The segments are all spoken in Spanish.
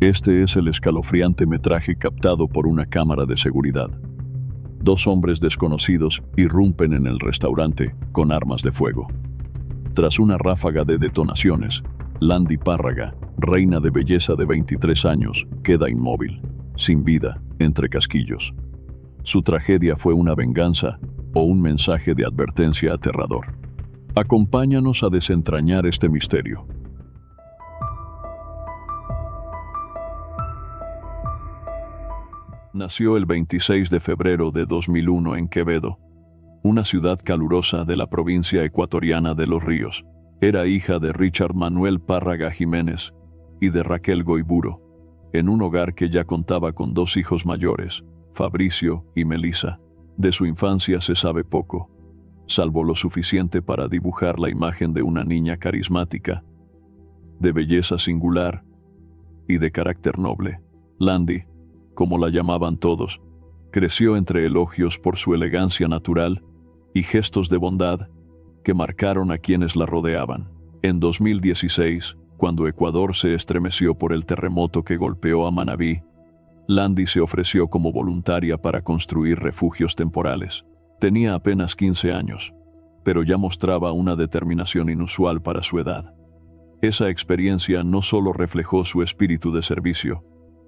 Este es el escalofriante metraje captado por una cámara de seguridad. Dos hombres desconocidos irrumpen en el restaurante con armas de fuego. Tras una ráfaga de detonaciones, Landy Párraga, reina de belleza de 23 años, queda inmóvil, sin vida, entre casquillos. Su tragedia fue una venganza o un mensaje de advertencia aterrador. Acompáñanos a desentrañar este misterio. Nació el 26 de febrero de 2001 en Quevedo, una ciudad calurosa de la provincia ecuatoriana de Los Ríos. Era hija de Richard Manuel Párraga Jiménez y de Raquel Goiburo, en un hogar que ya contaba con dos hijos mayores, Fabricio y Melissa. De su infancia se sabe poco, salvo lo suficiente para dibujar la imagen de una niña carismática, de belleza singular y de carácter noble. Landy, como la llamaban todos, creció entre elogios por su elegancia natural y gestos de bondad que marcaron a quienes la rodeaban. En 2016, cuando Ecuador se estremeció por el terremoto que golpeó a Manabí, Landy se ofreció como voluntaria para construir refugios temporales. Tenía apenas 15 años, pero ya mostraba una determinación inusual para su edad. Esa experiencia no solo reflejó su espíritu de servicio,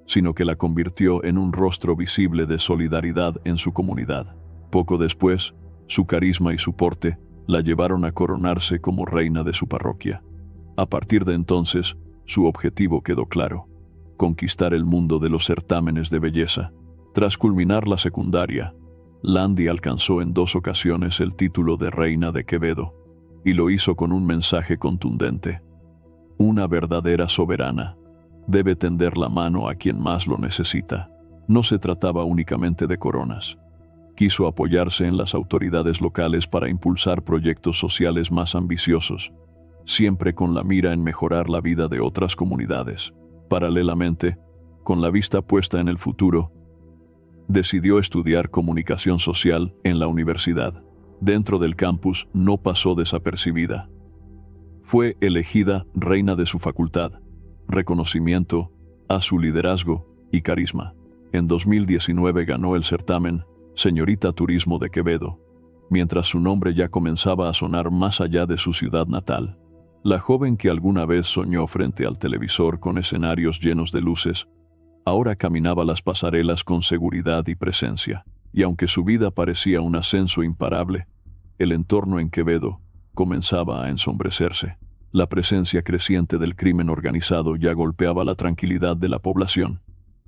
sino que la convirtió en un rostro visible de solidaridad en su comunidad. Poco después, su carisma y su porte la llevaron a coronarse como reina de su parroquia. A partir de entonces, su objetivo quedó claro: conquistar el mundo de los certámenes de belleza. Tras culminar la secundaria, Landy alcanzó en 2 ocasiones el título de reina de Quevedo, y lo hizo con un mensaje contundente: una verdadera soberana debe tender la mano a quien más lo necesita. No se trataba únicamente de coronas. Quiso apoyarse en las autoridades locales para impulsar proyectos sociales más ambiciosos, siempre con la mira en mejorar la vida de otras comunidades. Paralelamente, con la vista puesta en el futuro, decidió estudiar comunicación social en la universidad. Dentro del campus no pasó desapercibida. Fue elegida reina de su facultad, reconocimiento a su liderazgo y carisma. En 2019 ganó el certamen Señorita Turismo de Quevedo, mientras su nombre ya comenzaba a sonar más allá de su ciudad natal. La joven que alguna vez soñó frente al televisor con escenarios llenos de luces, ahora caminaba las pasarelas con seguridad y presencia. Y aunque su vida parecía un ascenso imparable, el entorno en Quevedo comenzaba a ensombrecerse. La presencia creciente del crimen organizado ya golpeaba la tranquilidad de la población.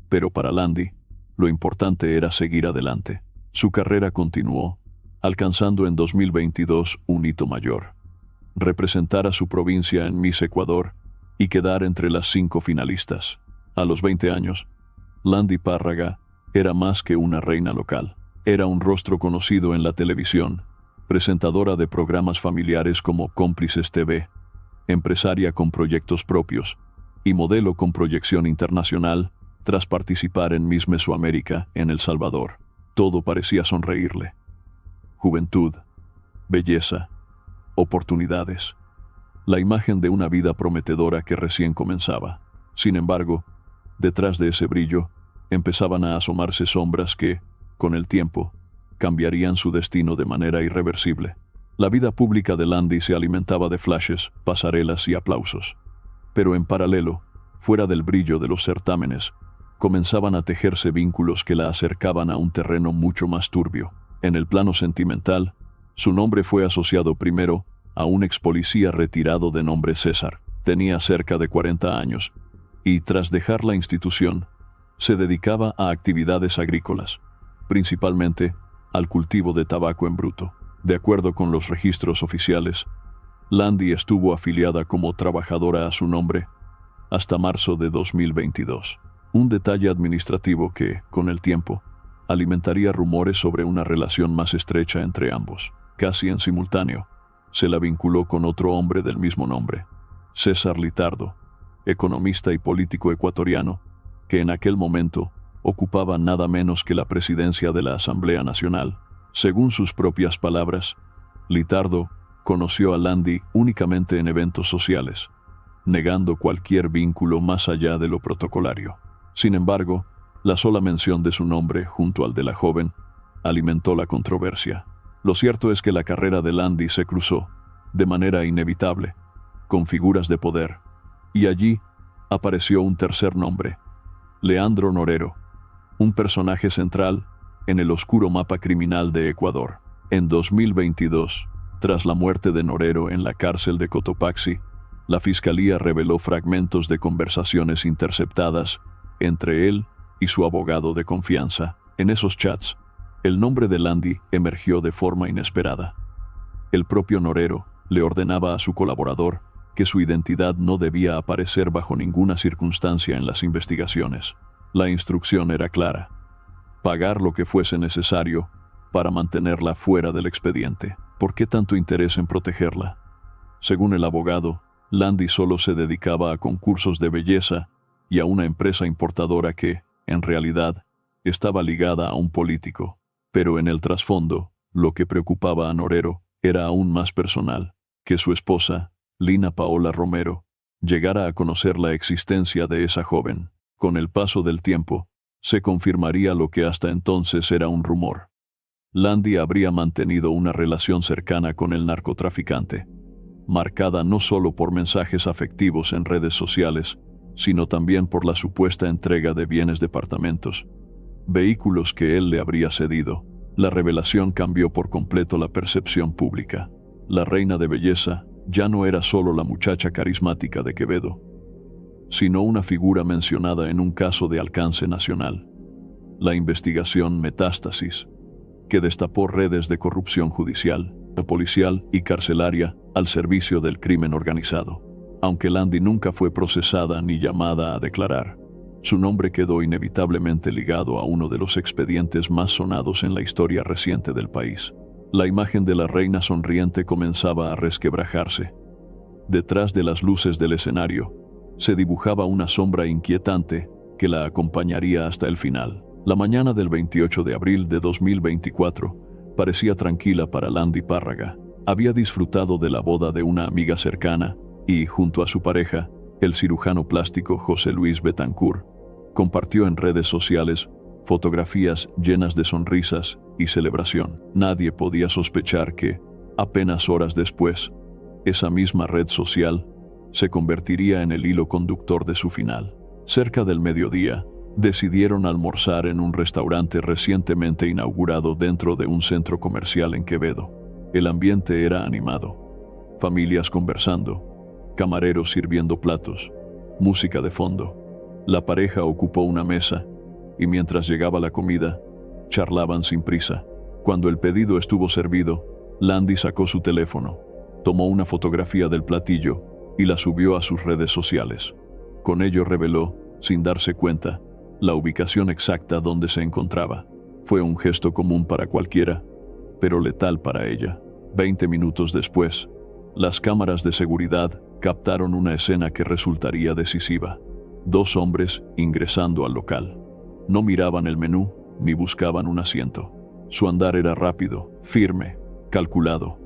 Pero para Landy, lo importante era seguir adelante. Su carrera continuó, alcanzando en 2022 un hito mayor: representar a su provincia en Miss Ecuador y quedar entre las 5 finalistas. A los 20 años, Landy Párraga era más que una reina local. Era un rostro conocido en la televisión, presentadora de programas familiares como Cómplices TV, empresaria con proyectos propios y modelo con proyección internacional tras participar en Miss Mesoamérica en El Salvador. Todo parecía sonreírle: juventud, belleza, oportunidades, la imagen de una vida prometedora que recién comenzaba. Sin embargo, detrás de ese brillo, empezaban a asomarse sombras que, con el tiempo, cambiarían su destino de manera irreversible. La vida pública de Landy se alimentaba de flashes, pasarelas y aplausos. Pero en paralelo, fuera del brillo de los certámenes, comenzaban a tejerse vínculos que la acercaban a un terreno mucho más turbio. En el plano sentimental, su nombre fue asociado primero a un ex policía retirado de nombre César. Tenía cerca de 40 años, y tras dejar la institución, se dedicaba a actividades agrícolas, principalmente al cultivo de tabaco en bruto. De acuerdo con los registros oficiales, Landy estuvo afiliada como trabajadora a su nombre hasta marzo de 2022. Un detalle administrativo que, con el tiempo, alimentaría rumores sobre una relación más estrecha entre ambos. Casi en simultáneo, se la vinculó con otro hombre del mismo nombre, César Litardo, economista y político ecuatoriano, que en aquel momento ocupaba nada menos que la presidencia de la Asamblea Nacional. Según sus propias palabras, Litardo conoció a Landy únicamente en eventos sociales, negando cualquier vínculo más allá de lo protocolario. Sin embargo, la sola mención de su nombre junto al de la joven alimentó la controversia. Lo cierto es que la carrera de Landy se cruzó, de manera inevitable, con figuras de poder, y allí apareció un tercer nombre, Leandro Norero, un personaje central en el oscuro mapa criminal de Ecuador. En 2022, tras la muerte de Norero en la cárcel de Cotopaxi, la Fiscalía reveló fragmentos de conversaciones interceptadas entre él y su abogado de confianza. En esos chats, el nombre de Landy emergió de forma inesperada. El propio Norero le ordenaba a su colaborador que su identidad no debía aparecer bajo ninguna circunstancia en las investigaciones. La instrucción era clara: pagar lo que fuese necesario para mantenerla fuera del expediente. ¿Por qué tanto interés en protegerla? Según el abogado, Landy solo se dedicaba a concursos de belleza y a una empresa importadora que, en realidad, estaba ligada a un político. Pero en el trasfondo, lo que preocupaba a Norero era aún más personal: que su esposa, Lina Paola Romero, llegara a conocer la existencia de esa joven. Con el paso del tiempo, se confirmaría lo que hasta entonces era un rumor. Landy habría mantenido una relación cercana con el narcotraficante, marcada no solo por mensajes afectivos en redes sociales, sino también por la supuesta entrega de bienes departamentos, vehículos que él le habría cedido. La revelación cambió por completo la percepción pública. La reina de belleza ya no era solo la muchacha carismática de Quevedo, sino una figura mencionada en un caso de alcance nacional, la investigación Metástasis, que destapó redes de corrupción judicial, policial y carcelaria al servicio del crimen organizado. Aunque Landy nunca fue procesada ni llamada a declarar, su nombre quedó inevitablemente ligado a uno de los expedientes más sonados en la historia reciente del país. La imagen de la reina sonriente comenzaba a resquebrajarse. Detrás de las luces del escenario, se dibujaba una sombra inquietante que la acompañaría hasta el final. La mañana del 28 de abril de 2024 parecía tranquila para Landy Párraga. Había disfrutado de la boda de una amiga cercana y, junto a su pareja, el cirujano plástico José Luis Betancourt, compartió en redes sociales fotografías llenas de sonrisas y celebración. Nadie podía sospechar que, apenas horas después, esa misma red social se convertiría en el hilo conductor de su final. Cerca del mediodía, decidieron almorzar en un restaurante recientemente inaugurado dentro de un centro comercial en Quevedo. El ambiente era animado. Familias conversando, camareros sirviendo platos, música de fondo. La pareja ocupó una mesa y mientras llegaba la comida, charlaban sin prisa. Cuando el pedido estuvo servido, Landy sacó su teléfono, tomó una fotografía del platillo y la subió a sus redes sociales. Con ello reveló, sin darse cuenta, la ubicación exacta donde se encontraba. Fue un gesto común para cualquiera, pero letal para ella. 20 minutos después, las cámaras de seguridad captaron una escena que resultaría decisiva. 2 hombres ingresando al local. No miraban el menú ni buscaban un asiento. Su andar era rápido, firme, calculado.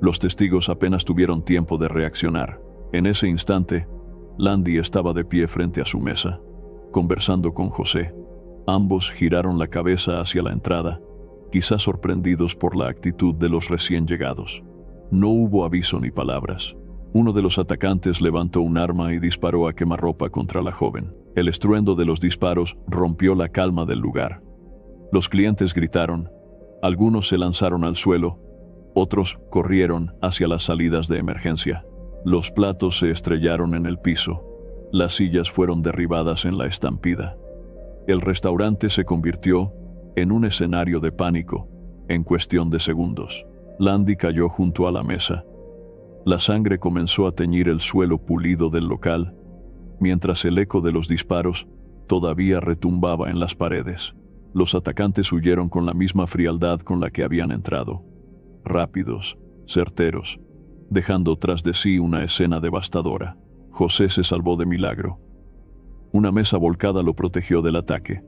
Los testigos apenas tuvieron tiempo de reaccionar. En ese instante, Landy estaba de pie frente a su mesa, conversando con José. Ambos giraron la cabeza hacia la entrada, quizás sorprendidos por la actitud de los recién llegados. No hubo aviso ni palabras. Uno de los atacantes levantó un arma y disparó a quemarropa contra la joven. El estruendo de los disparos rompió la calma del lugar. Los clientes gritaron, algunos se lanzaron al suelo, otros corrieron hacia las salidas de emergencia. Los platos se estrellaron en el piso. Las sillas fueron derribadas en la estampida. El restaurante se convirtió en un escenario de pánico en cuestión de segundos. Landy cayó junto a la mesa. La sangre comenzó a teñir el suelo pulido del local, mientras el eco de los disparos todavía retumbaba en las paredes. Los atacantes huyeron con la misma frialdad con la que habían entrado. Rápidos, certeros, dejando tras de sí una escena devastadora. José se salvó de milagro. Una mesa volcada lo protegió del ataque.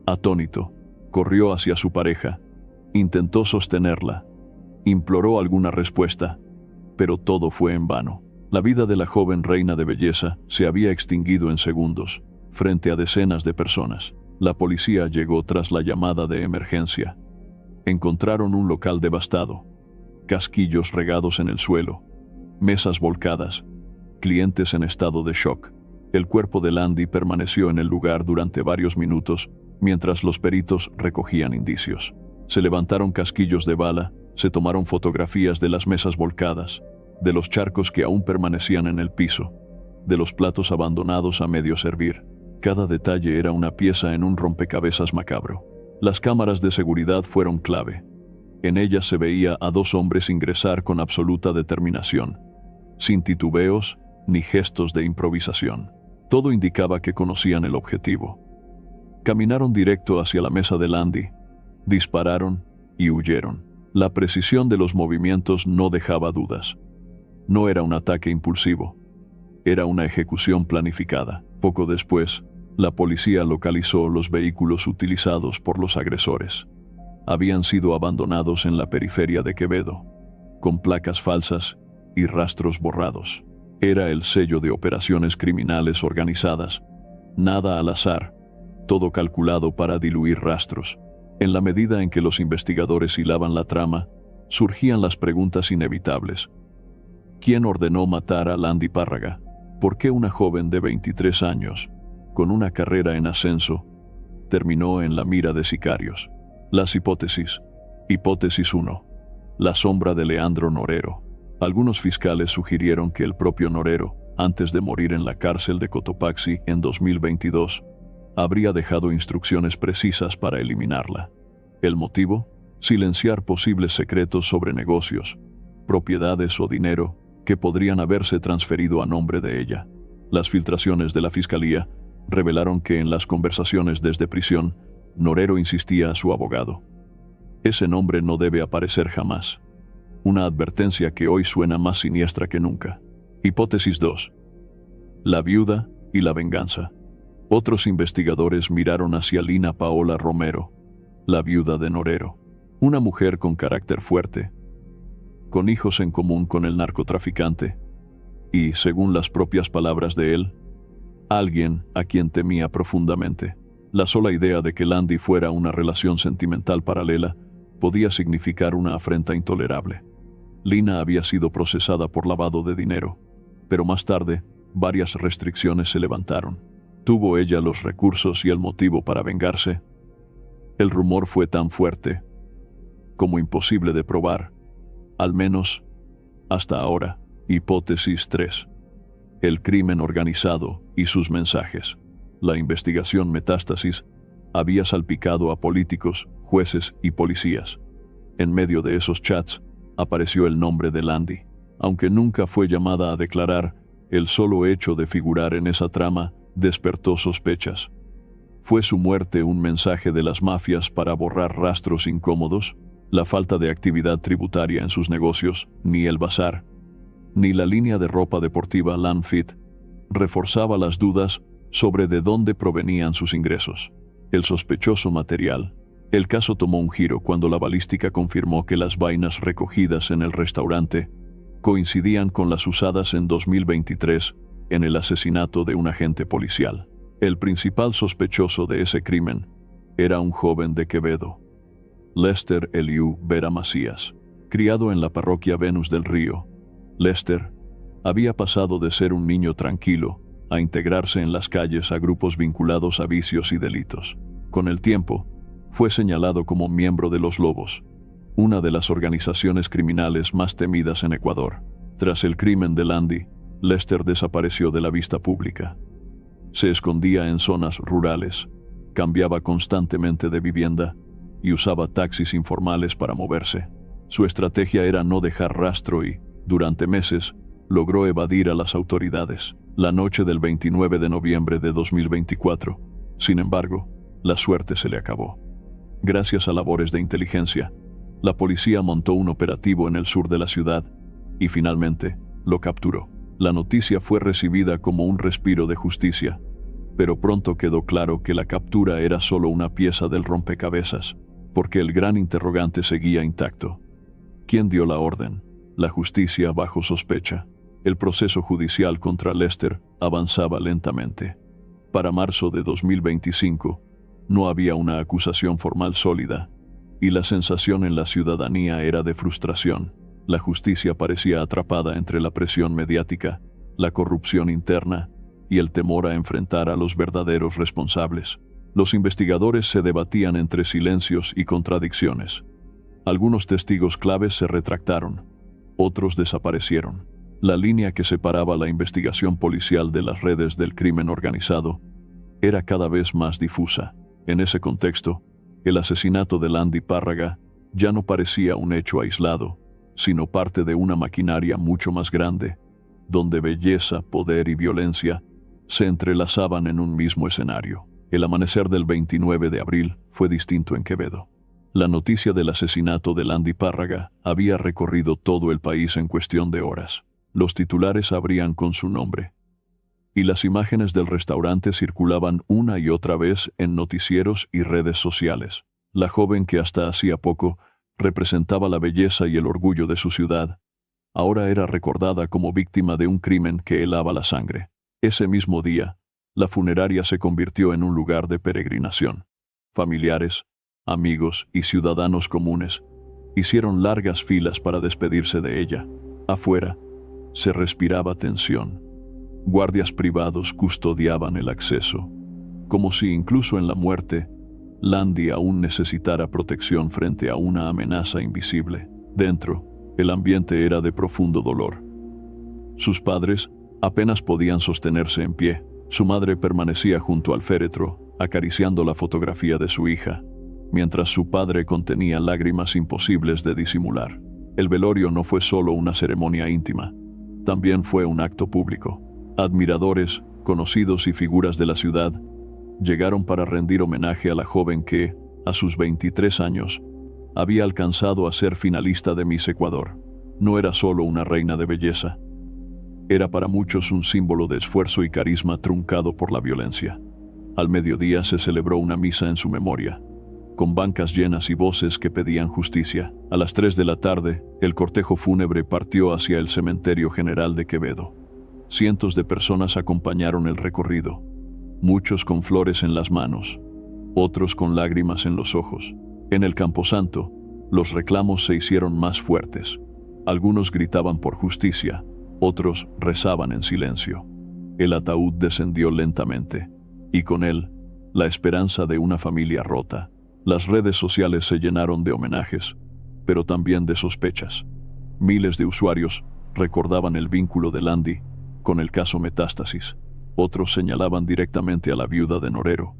Atónito, corrió hacia su pareja, intentó sostenerla, imploró alguna respuesta, pero todo fue en vano. La vida de la joven reina de belleza se había extinguido en segundos, frente a decenas de personas. La policía llegó tras la llamada de emergencia. Encontraron un local devastado, casquillos regados en el suelo, mesas volcadas, clientes en estado de shock. El cuerpo de Landy permaneció en el lugar durante varios minutos mientras los peritos recogían indicios. Se levantaron casquillos de bala, se tomaron fotografías de las mesas volcadas, de los charcos que aún permanecían en el piso, de los platos abandonados a medio servir. Cada detalle era una pieza en un rompecabezas macabro. Las cámaras de seguridad fueron clave. En ellas se veía a dos hombres ingresar con absoluta determinación, sin titubeos ni gestos de improvisación. Todo indicaba que conocían el objetivo. Caminaron directo hacia la mesa de Landy, dispararon y huyeron. La precisión de los movimientos no dejaba dudas. No era un ataque impulsivo, era una ejecución planificada. Poco después, la policía localizó los vehículos utilizados por los agresores. Habían sido abandonados en la periferia de Quevedo, con placas falsas y rastros borrados. Era el sello de operaciones criminales organizadas, nada al azar, todo calculado para diluir rastros. En la medida en que los investigadores hilaban la trama, surgían las preguntas inevitables. ¿Quién ordenó matar a Landy Párraga? ¿Por qué una joven de 23 años, con una carrera en ascenso, terminó en la mira de sicarios? Las hipótesis. Hipótesis 1. La sombra de Leandro Norero. Algunos fiscales sugirieron que el propio Norero, antes de morir en la cárcel de Cotopaxi en 2022, habría dejado instrucciones precisas para eliminarla. ¿El motivo? Silenciar posibles secretos sobre negocios, propiedades o dinero que podrían haberse transferido a nombre de ella. Las filtraciones de la fiscalía revelaron que en las conversaciones desde prisión, Norero insistía a su abogado: ese nombre no debe aparecer jamás. Una advertencia que hoy suena más siniestra que nunca. Hipótesis 2. La viuda y la venganza. Otros investigadores miraron hacia Lina Paola Romero, la viuda de Norero, una mujer con carácter fuerte, con hijos en común con el narcotraficante, y, según las propias palabras de él, alguien a quien temía profundamente. La sola idea de que Landy fuera una relación sentimental paralela podía significar una afrenta intolerable. Lina había sido procesada por lavado de dinero, pero más tarde, varias restricciones se levantaron. ¿Tuvo ella los recursos y el motivo para vengarse? El rumor fue tan fuerte como imposible de probar, al menos hasta ahora. Hipótesis 3. El crimen organizado y sus mensajes. La investigación Metástasis había salpicado a políticos, jueces y policías. En medio de esos chats apareció el nombre de Landy. Aunque nunca fue llamada a declarar, el solo hecho de figurar en esa trama despertó sospechas. ¿Fue su muerte un mensaje de las mafias para borrar rastros incómodos? La falta de actividad tributaria en sus negocios, ni el bazar, ni la línea de ropa deportiva Landfit, reforzaba las dudas sobre de dónde provenían sus ingresos. El sospechoso material. El caso tomó un giro cuando la balística confirmó que las vainas recogidas en el restaurante coincidían con las usadas en 2023 en el asesinato de un agente policial. El principal sospechoso de ese crimen era un joven de Quevedo, Lester Eliú Vera Macías. Criado en la parroquia Venus del Río, Lester había pasado de ser un niño tranquilo a integrarse en las calles a grupos vinculados a vicios y delitos. Con el tiempo, fue señalado como miembro de Los Lobos, una de las organizaciones criminales más temidas en Ecuador. Tras el crimen de Landy, Lester desapareció de la vista pública. Se escondía en zonas rurales, cambiaba constantemente de vivienda y usaba taxis informales para moverse. Su estrategia era no dejar rastro y, durante meses, logró evadir a las autoridades. La noche del 29 de noviembre de 2024, sin embargo, la suerte se le acabó. Gracias a labores de inteligencia, la policía montó un operativo en el sur de la ciudad y finalmente lo capturó. La noticia fue recibida como un respiro de justicia, pero pronto quedó claro que la captura era solo una pieza del rompecabezas, porque el gran interrogante seguía intacto. ¿Quién dio la orden? La justicia bajo sospecha. El proceso judicial contra Lester avanzaba lentamente. Para marzo de 2025, no había una acusación formal sólida, y la sensación en la ciudadanía era de frustración. La justicia parecía atrapada entre la presión mediática, la corrupción interna y el temor a enfrentar a los verdaderos responsables. Los investigadores se debatían entre silencios y contradicciones. Algunos testigos claves se retractaron, otros desaparecieron. La línea que separaba la investigación policial de las redes del crimen organizado era cada vez más difusa. En ese contexto, el asesinato de Landy Párraga ya no parecía un hecho aislado, sino parte de una maquinaria mucho más grande, donde belleza, poder y violencia se entrelazaban en un mismo escenario. El amanecer del 29 de abril fue distinto en Quevedo. La noticia del asesinato de Landy Párraga había recorrido todo el país en cuestión de horas. Los titulares abrían con su nombre, y las imágenes del restaurante circulaban una y otra vez en noticieros y redes sociales. La joven que hasta hacía poco representaba la belleza y el orgullo de su ciudad, ahora era recordada como víctima de un crimen que helaba la sangre. Ese mismo día, la funeraria se convirtió en un lugar de peregrinación. Familiares, amigos y ciudadanos comunes hicieron largas filas para despedirse de ella. Afuera, se respiraba tensión. Guardias privados custodiaban el acceso, como si incluso en la muerte, Landy aún necesitara protección frente a una amenaza invisible. Dentro, el ambiente era de profundo dolor. Sus padres apenas podían sostenerse en pie. Su madre permanecía junto al féretro, acariciando la fotografía de su hija, mientras su padre contenía lágrimas imposibles de disimular. El velorio no fue solo una ceremonia íntima, también fue un acto público. Admiradores, conocidos y figuras de la ciudad llegaron para rendir homenaje a la joven que, a sus 23 años, había alcanzado a ser finalista de Miss Ecuador. No era solo una reina de belleza, era para muchos un símbolo de esfuerzo y carisma truncado por la violencia. Al mediodía se celebró una misa en su memoria, con bancas llenas y voces que pedían justicia. A las 3 de la tarde, el cortejo fúnebre partió hacia el Cementerio General de Quevedo. Cientos de personas acompañaron el recorrido, muchos con flores en las manos, otros con lágrimas en los ojos. En el Camposanto, los reclamos se hicieron más fuertes. Algunos gritaban por justicia, otros rezaban en silencio. El ataúd descendió lentamente, y con él, la esperanza de una familia rota. Las redes sociales se llenaron de homenajes, pero también de sospechas. Miles de usuarios recordaban el vínculo de Landy con el caso Metástasis. Otros señalaban directamente a la viuda de Norero,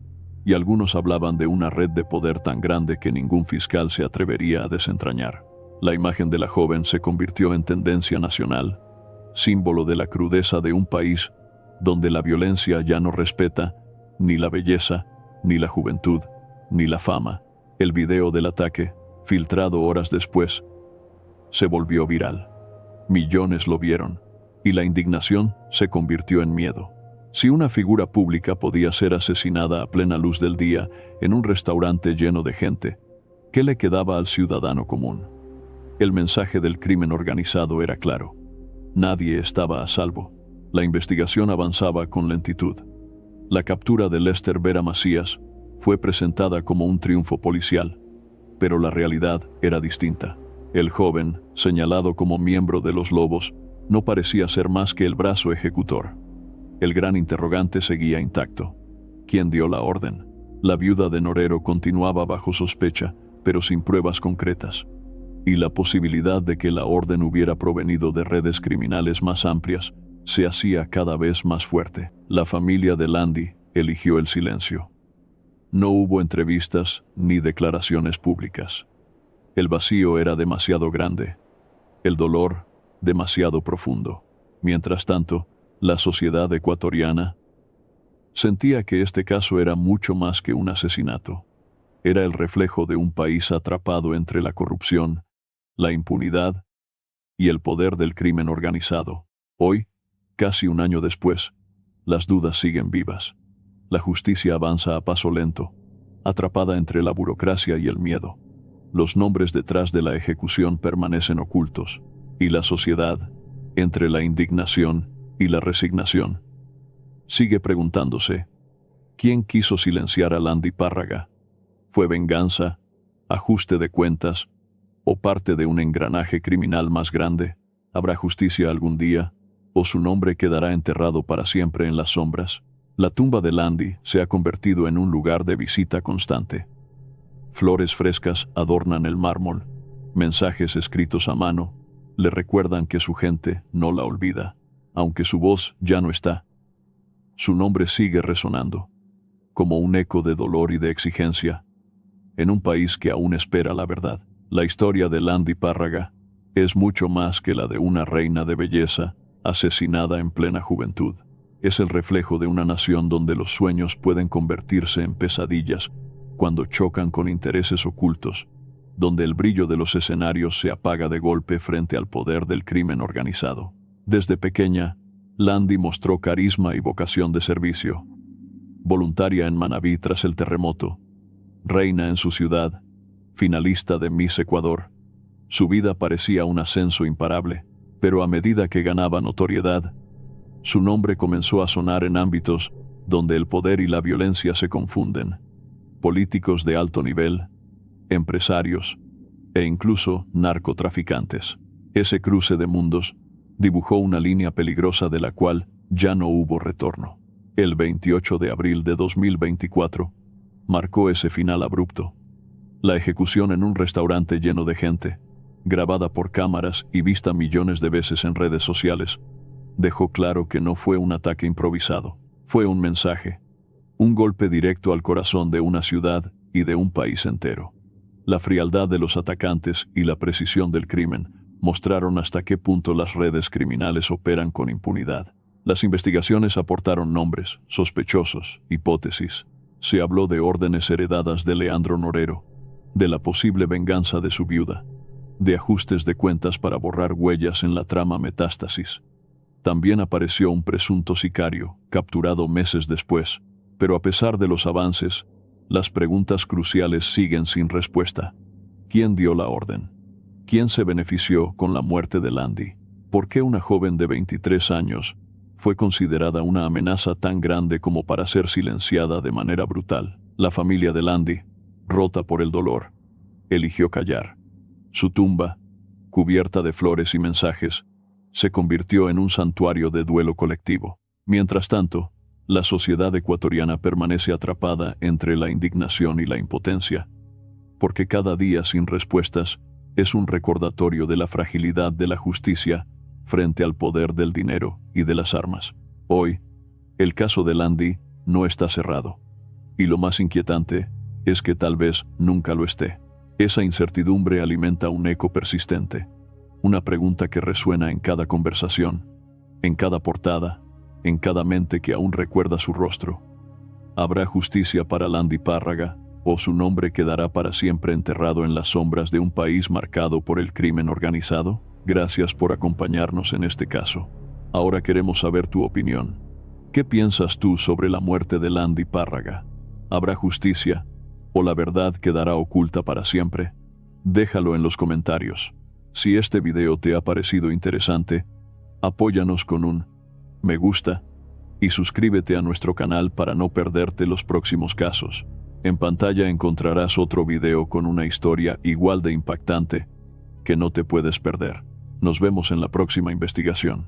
y algunos hablaban de una red de poder tan grande que ningún fiscal se atrevería a desentrañar. La imagen de la joven se convirtió en tendencia nacional, símbolo de la crudeza de un país donde la violencia ya no respeta ni la belleza, ni la juventud, ni la fama. El video del ataque, filtrado horas después, se volvió viral. Millones lo vieron, y la indignación se convirtió en miedo. Si una figura pública podía ser asesinada a plena luz del día en un restaurante lleno de gente, ¿qué le quedaba al ciudadano común? El mensaje del crimen organizado era claro. Nadie estaba a salvo. La investigación avanzaba con lentitud. La captura de Lester Vera Macías fue presentada como un triunfo policial, pero la realidad era distinta. El joven, señalado como miembro de los Lobos, no parecía ser más que el brazo ejecutor. El gran interrogante seguía intacto. ¿Quién dio la orden? La viuda de Norero continuaba bajo sospecha, pero sin pruebas concretas. Y la posibilidad de que la orden hubiera provenido de redes criminales más amplias se hacía cada vez más fuerte. La familia de Landy eligió el silencio. No hubo entrevistas ni declaraciones públicas. El vacío era demasiado grande, el dolor demasiado profundo. Mientras tanto, la sociedad ecuatoriana sentía que este caso era mucho más que un asesinato. Era el reflejo de un país atrapado entre la corrupción, la impunidad y el poder del crimen organizado. Hoy, casi un año después, las dudas siguen vivas. La justicia avanza a paso lento, atrapada entre la burocracia y el miedo. Los nombres detrás de la ejecución permanecen ocultos, y la sociedad, entre la indignación y la resignación. Sigue preguntándose, ¿quién quiso silenciar a Landy Párraga? ¿Fue venganza, ajuste de cuentas o parte de un engranaje criminal más grande? ¿Habrá justicia algún día o su nombre quedará enterrado para siempre en las sombras? La tumba de Landy se ha convertido en un lugar de visita constante. Flores frescas adornan el mármol, mensajes escritos a mano le recuerdan que su gente no la olvida, aunque su voz ya no está. Su nombre sigue resonando, como un eco de dolor y de exigencia, en un país que aún espera la verdad. La historia de Landy Párraga es mucho más que la de una reina de belleza asesinada en plena juventud. Es el reflejo de una nación donde los sueños pueden convertirse en pesadillas cuando chocan con intereses ocultos, donde el brillo de los escenarios se apaga de golpe frente al poder del crimen organizado. Desde pequeña, Landy mostró carisma y vocación de servicio. Voluntaria en Manabí tras el terremoto, reina en su ciudad, finalista de Miss Ecuador. Su vida parecía un ascenso imparable, pero a medida que ganaba notoriedad, su nombre comenzó a sonar en ámbitos donde el poder y la violencia se confunden. Políticos de alto nivel, empresarios e incluso narcotraficantes. Ese cruce de mundos dibujó una línea peligrosa de la cual ya no hubo retorno. El 28 de abril de 2024 marcó ese final abrupto. La ejecución en un restaurante lleno de gente, grabada por cámaras y vista millones de veces en redes sociales, dejó claro que no fue un ataque improvisado. Fue un mensaje, un golpe directo al corazón de una ciudad y de un país entero. La frialdad de los atacantes y la precisión del crimen mostraron hasta qué punto las redes criminales operan con impunidad. Las investigaciones aportaron nombres, sospechosos, hipótesis. Se habló de órdenes heredadas de Leandro Norero, de la posible venganza de su viuda, de ajustes de cuentas para borrar huellas en la trama Metástasis. También apareció un presunto sicario, capturado meses después, pero a pesar de los avances, las preguntas cruciales siguen sin respuesta. ¿Quién dio la orden? ¿Quién se benefició con la muerte de Landy? ¿Por qué una joven de 23 años fue considerada una amenaza tan grande como para ser silenciada de manera brutal? La familia de Landy, rota por el dolor, eligió callar. Su tumba, cubierta de flores y mensajes, se convirtió en un santuario de duelo colectivo. Mientras tanto, la sociedad ecuatoriana permanece atrapada entre la indignación y la impotencia, porque cada día sin respuestas es un recordatorio de la fragilidad de la justicia frente al poder del dinero y de las armas. Hoy, el caso de Landy no está cerrado, y lo más inquietante es que tal vez nunca lo esté. Esa incertidumbre alimenta un eco persistente, una pregunta que resuena en cada conversación, en cada portada, en cada mente que aún recuerda su rostro. ¿Habrá justicia para Landy Párraga o su nombre quedará para siempre enterrado en las sombras de un país marcado por el crimen organizado? Gracias por acompañarnos en este caso. Ahora queremos saber tu opinión. ¿Qué piensas tú sobre la muerte de Landy Párraga? ¿Habrá justicia o la verdad quedará oculta para siempre? Déjalo en los comentarios. Si este video te ha parecido interesante, apóyanos con un me gusta y suscríbete a nuestro canal para no perderte los próximos casos. En pantalla encontrarás otro video con una historia igual de impactante que no te puedes perder. Nos vemos en la próxima investigación.